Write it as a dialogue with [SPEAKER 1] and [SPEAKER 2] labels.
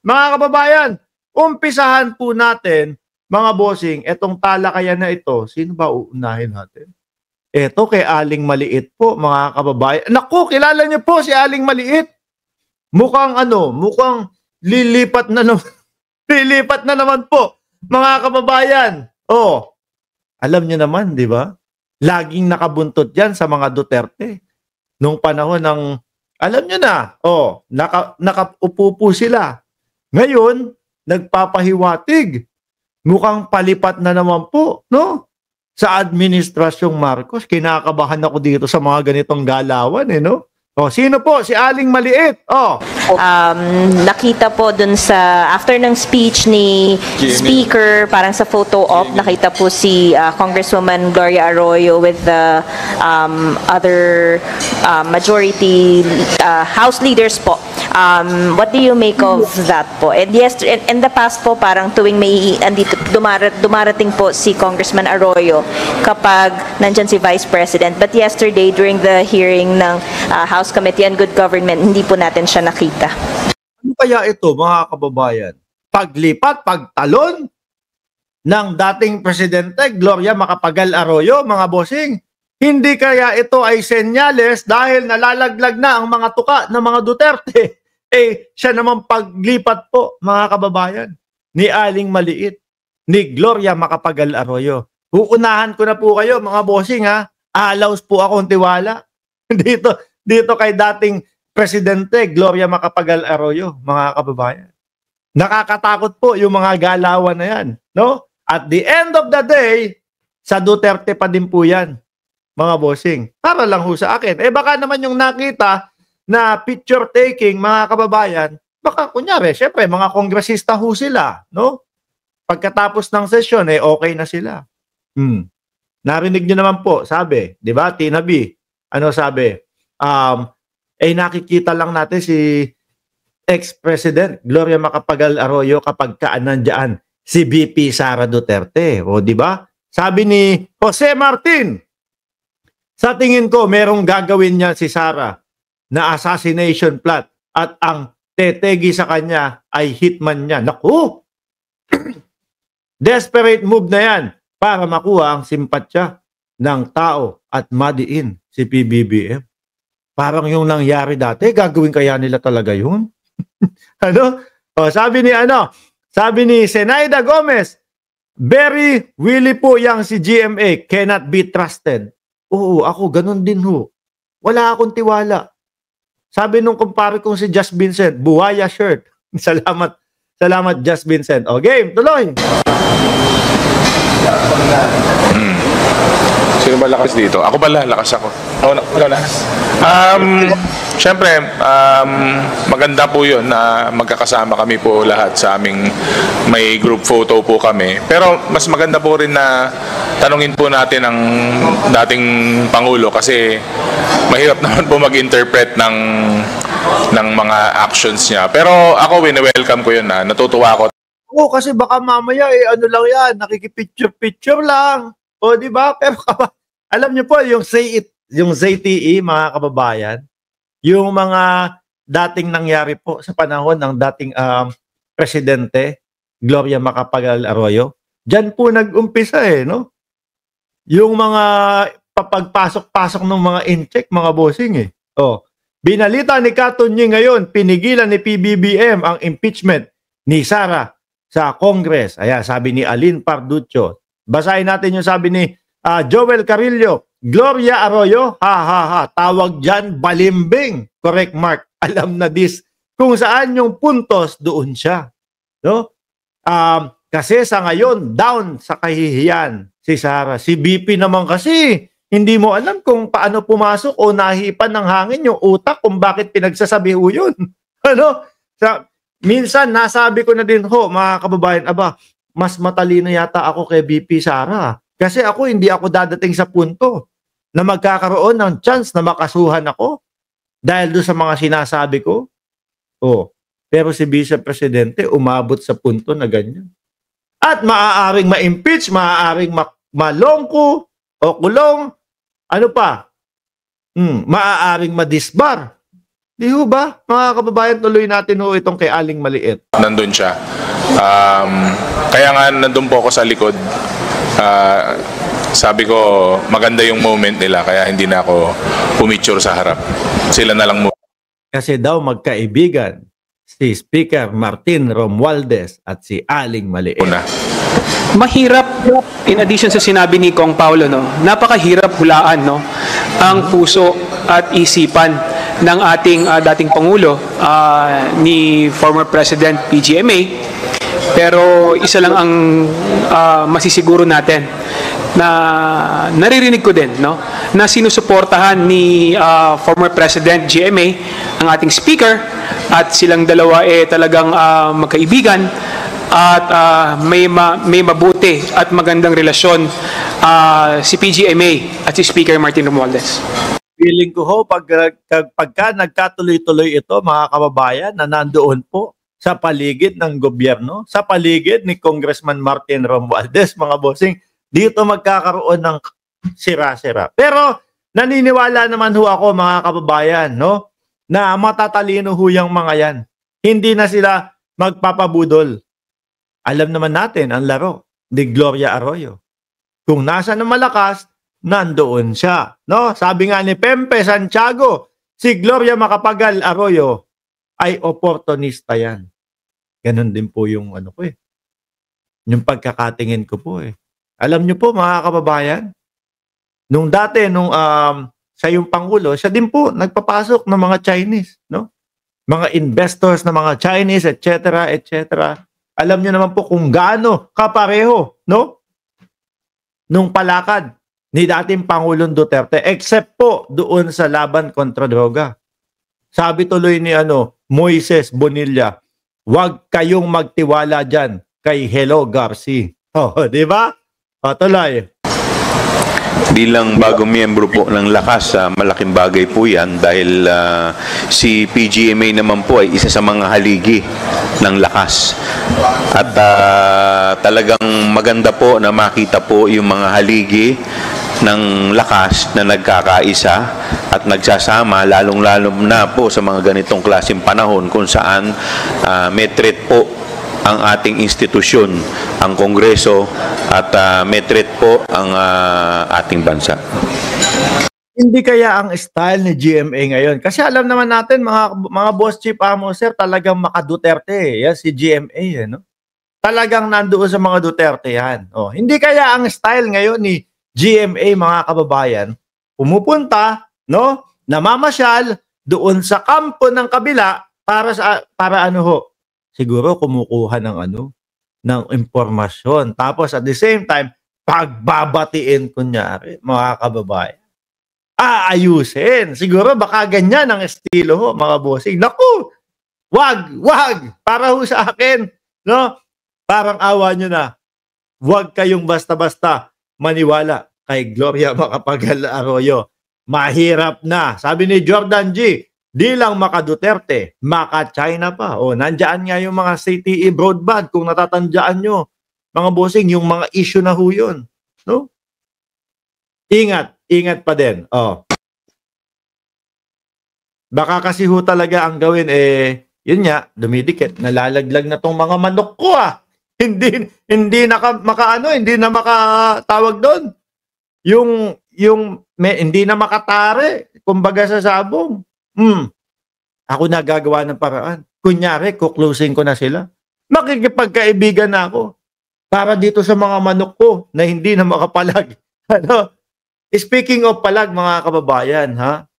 [SPEAKER 1] mga kababayan, umpisahan po natin, mga bossing, etong talakayan na ito. Sino ba uunahin natin? Eto kay Aling Maliit po, mga kababayan. Naku, kilala niyo po si Aling Maliit. Mukhang mukhang lilipat na naman. Lilipat na naman po, mga kababayan. Oh, alam niyo naman, di ba? Laging nakabuntot yan sa mga Duterte. Nung panahon ng, alam niyo na, nakaupo po sila. Ngayon, nagpapahiwatig. Mukhang palipat na naman po, no? Sa Administrasyong Marcos, kinakabahan ako dito sa mga ganitong galawan, no? Sino po? Si Aling Maliit.
[SPEAKER 2] Nakita po dun sa, after ng speech ni Speaker, parang sa photo op, nakita po si Congresswoman Gloria Arroyo with the other majority House leaders po. What do you make of that po? And yes, in the past po, parang tuwing may dumarating po si Congressman Arroyo kapag nandyan si Vice President. But yesterday, during the hearing ng House Committee on Good Government, hindi po natin siya nakita.
[SPEAKER 1] Ano kaya ito, mga kababayan? Paglipat, pagtalon ng dating Presidente Gloria Macapagal Arroyo, mga bossing, hindi kaya ito ay senyales dahil nalalaglag na ang mga tuka ng mga Duterte? Siya naman paglipat po, mga kababayan, ni Aling Maliit, ni Gloria Macapagal Arroyo. Uunahan ko na po kayo, mga bossing, ha? Alaws po akong tiwala. Dito kay dating Presidente Gloria Macapagal Arroyo, mga kababayan. Nakakatakot po yung mga galawan na yan, no? At the end of the day, sa Duterte pa din po yan, mga bossing. Para lang ho sa akin. Baka naman yung nakita na picture taking, mga kababayan, baka kunyari, syempre, mga kongresista ho sila, no? Pagkatapos ng session, okay na sila. Narinig nyo naman po, sabi, di ba, Tina B, ano sabi? Nakikita lang natin si ex-president Gloria Macapagal Arroyo kapag nandiyan si VP Sara Duterte. O, di ba? Sabi ni Jose Martin, sa tingin ko, merong gagawin niya si Sara na assassination plot at ang tetegi sa kanya ay hitman niya. Naku! Desperate move na yan para makuha ang simpatsya ng tao at madiin si PBBM. Parang yung nangyari dati, gagawin kaya nila talaga yun? Sabi ni Zenaida Gomez, very willy po yang si GMA, cannot be trusted. Oo, ako ganun din ho. Wala akong tiwala. Sabi nung kumpare kong si Just Vincent, buhaya shirt. Salamat, Just Vincent. Game, tuloy.
[SPEAKER 3] Sino ba lakas dito? Ako ba lakas ako? Ikaw lakas. Siyempre, maganda po yun na magkakasama kami po lahat sa aming may group photo po kami. Pero mas maganda po rin na tanungin po natin ang dating Pangulo kasi mahirap naman po mag-interpret ng mga actions niya. Pero ako, wini-welcome ko yun na natutuwa ako.
[SPEAKER 1] Oo, kasi baka mamaya ano lang yan, nakikipicture-picture lang. O, di ba? Pero alam niyo po, yung ZTE, mga kababayan, yung mga dating nangyari po sa panahon ng dating Presidente Gloria Macapagal Arroyo, dyan po nag-umpisa no? Yung mga papagpasok-pasok ng mga in-check, mga bossing binalita ni Katunyi ngayon, pinigilan ni PBBM ang impeachment ni Sara sa Congress. Ayan, sabi ni Aline Parducho. Basahin natin yung sabi ni Joel Carillo. Gloria Arroyo, tawag dyan, balimbing. Correct, Mark. Alam na this. Kung saan yung puntos, doon siya. No? Kasi sa ngayon, down sa kahihiyan si Sara. Si BP naman kasi, hindi mo alam kung paano pumasok o nahipan ng hangin yung utak kung bakit pinagsasabi ho yun. Minsan, nasabi ko na din mga kababayan, mas matalino yata ako kay BP Sara. Kasi hindi ako dadating sa punto na magkakaroon ng chance na makasuhan ako dahil doon sa mga sinasabi ko. Pero si Vice Presidente umabot sa punto na ganyan. At maaaring ma-impeach, maaaring malongko o kulong. Ano pa? Maaaring ma-disbar. Di ho ba? Mga kababayan, tuloy natin ho itong kay Aling Maliit.
[SPEAKER 3] Nandun siya. Kaya nga nandun po ako sa likod. Sabi ko, maganda yung moment nila, kaya hindi na ako pumicture sa harap. Sila na lang muna.
[SPEAKER 1] Kasi daw magkaibigan si Speaker Martin Romualdez at si Aling Maliit.
[SPEAKER 4] Mahirap, in addition sa sinabi ni Kong Paulo, no, napakahirap hulaan, no, ang puso at isipan ng ating dating Pangulo, ni former President PGMA. Pero isa lang ang masisiguro natin na naririnig ko din, no, na sinusuportahan ni former President GMA ang ating speaker, at silang dalawa talagang magkaibigan at may mabuti at magandang relasyon si PGMA at si Speaker Martin Romualdez.
[SPEAKER 1] Feeling ko ho, pagka nagkatuloy-tuloy ito, mga kababayan, na nandoon po sa paligid ng gobyerno, sa paligid ni Congressman Martin Romualdez, mga bossing, dito magkakaroon ng sira-sira. Pero naniniwala naman ho ako, mga kababayan, no, na matatalino ho yung mga yan. Hindi na sila magpapabudol. Alam naman natin ang laro ni Gloria Arroyo. Kung nasa na malakas, nandoon siya. No? Sabi nga ni Pempe Santiago, si Gloria Macapagal Arroyo ay oportunista yan. Ganon din po yung ano ko yung pagkakatingin ko po Alam niyo po, mga kababayan, nung dati, siya yung Pangulo, siya din po nagpapasok ng mga Chinese, no? Mga investors na mga Chinese, etc., etc. Alam niyo naman po kung gaano kapareho, no? Nung palakad ni dating Pangulong Duterte, except po doon sa laban kontra droga. Sabi tuloy ni Moises Bonilla, huwag kayong magtiwala dyan kay Hello Garcia. Di ba? Tuloy.
[SPEAKER 5] Bilang bagong miyembro po ng Lakas, malaking bagay po yan dahil si PGMA naman po ay isa sa mga haligi ng Lakas. At talagang maganda po na makita po yung mga haligi ng Lakas na nagkakaisa at nagsasama, lalong-lalo na po sa mga ganitong klaseng panahon kung saan may threat po ang ating institusyon, ang Kongreso, at may threat po ang ating bansa.
[SPEAKER 1] Hindi kaya ang style ni GMA ngayon? Kasi alam naman natin, mga boss chief amo, sir, talagang maka-Duterte. Yan si GMA, no? Talagang nandoon sa mga Duterte yan. Hindi kaya ang style ngayon ni GMA, mga kababayan, pumupunta, no, namamasyal doon sa kampo ng kabila para ano ho, siguro kumukuha ng ng impormasyon. Tapos at the same time, pagbabatiin kunyari, mga kababayan. Aayusin. Siguro baka ganyan ang estilo ho, mga bossing. Naku! Wag! Para ho sa akin, no? Parang awa nyo na. Wag kayong basta-basta maniwala kay Gloria Macapagal Arroyo. Mahirap na. Sabi ni Jordan G., di lang maka-Duterte, maka-China pa. Nandiyan nga yung mga CTE broadband, kung natatandaan nyo, mga bossing, yung mga issue na ho yun. No? Ingat pa din. Baka kasi ho talaga ang gawin, yun nga, dumidikit, nalalaglag na tong mga manok ko Hindi na makatawag doon. Hindi na makatare, kumbaga sa sabong. Ako na gagawa ng paraan. Kunyari, kuklosing ko na sila. Makikipagkaibigan na ako para dito sa mga manok ko na hindi na makapalag. Speaking of palag, mga kababayan,